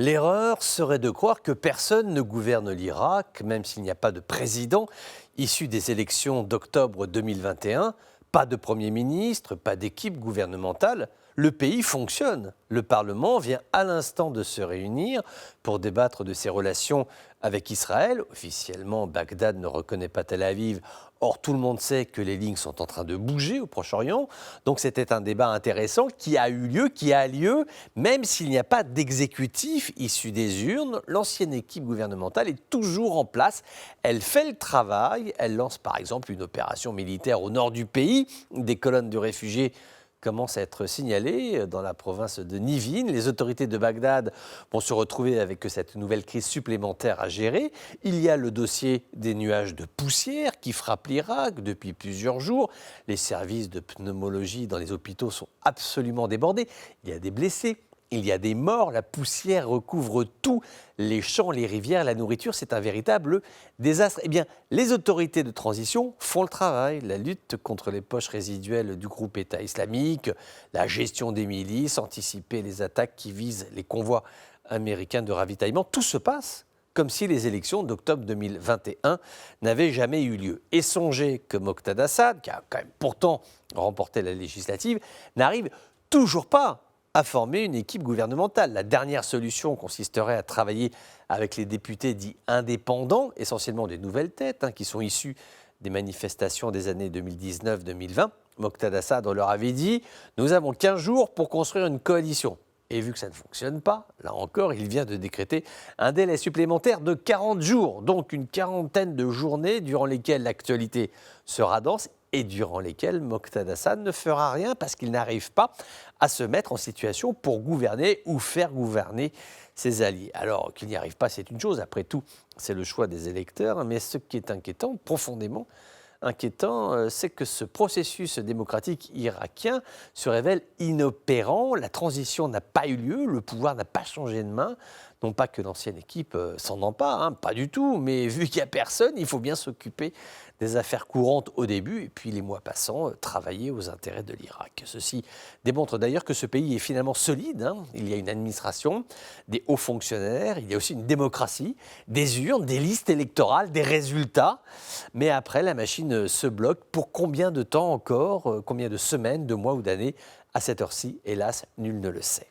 L'erreur serait de croire que personne ne gouverne l'Irak, même s'il n'y a pas de président issu des élections d'octobre 2021, pas de Premier ministre, pas d'équipe gouvernementale. Le pays fonctionne. Le Parlement vient à l'instant de se réunir pour débattre de ses relations avec Israël. Officiellement, Bagdad ne reconnaît pas Tel Aviv. Or, tout le monde sait que les lignes sont en train de bouger au Proche-Orient. Donc, c'était un débat intéressant qui a eu lieu, qui a lieu, même s'il n'y a pas d'exécutif issu des urnes. L'ancienne équipe gouvernementale est toujours en place. Elle fait le travail. Elle lance, par exemple, une opération militaire au nord du pays. Des colonnes de réfugiés commence à être signalé dans la province de Nivin. Les autorités de Bagdad vont se retrouver avec cette nouvelle crise supplémentaire à gérer. Il y a le dossier des nuages de poussière qui frappent l'Irak depuis plusieurs jours. Les services de pneumologie dans les hôpitaux sont absolument débordés. Il y a des blessés. Il y a des morts, la poussière recouvre tout, les champs, les rivières, la nourriture, c'est un véritable désastre. Eh bien, les autorités de transition font le travail, la lutte contre les poches résiduelles du groupe État islamique, la gestion des milices, anticiper les attaques qui visent les convois américains de ravitaillement, tout se passe comme si les élections d'octobre 2021 n'avaient jamais eu lieu. Et songez que Moqtada Assad, qui a quand même pourtant remporté la législative, n'arrive toujours pas à former une équipe gouvernementale. La dernière solution consisterait à travailler avec les députés dits indépendants, essentiellement des nouvelles têtes, qui sont issus des manifestations des années 2019-2020. Moqtada Assad leur avait dit « Nous avons 15 jours pour construire une coalition ». Et vu que ça ne fonctionne pas, là encore, il vient de décréter un délai supplémentaire de 40 jours, donc une quarantaine de journées durant lesquelles l'actualité sera dense et durant lesquelles Moqtada Assad ne fera rien parce qu'il n'arrive pas à se mettre en situation pour gouverner ou faire gouverner ses alliés. Alors qu'il n'y arrive pas, c'est une chose, après tout, c'est le choix des électeurs, mais ce qui est inquiétant, profondément inquiétant, c'est que ce processus démocratique irakien se révèle inopérant. La transition n'a pas eu lieu, le pouvoir n'a pas changé de main. Non pas que l'ancienne équipe s'en empare, pas du tout, mais vu qu'il n'y a personne, il faut bien s'occuper des affaires courantes au début et puis les mois passant, travailler aux intérêts de l'Irak. Ceci démontre d'ailleurs que ce pays est finalement solide. Il y a une administration, des hauts fonctionnaires, il y a aussi une démocratie, des urnes, des listes électorales, des résultats. Mais après, la machine se bloque. Pour combien de temps encore, combien de semaines, de mois ou d'années? À cette heure-ci, hélas, nul ne le sait.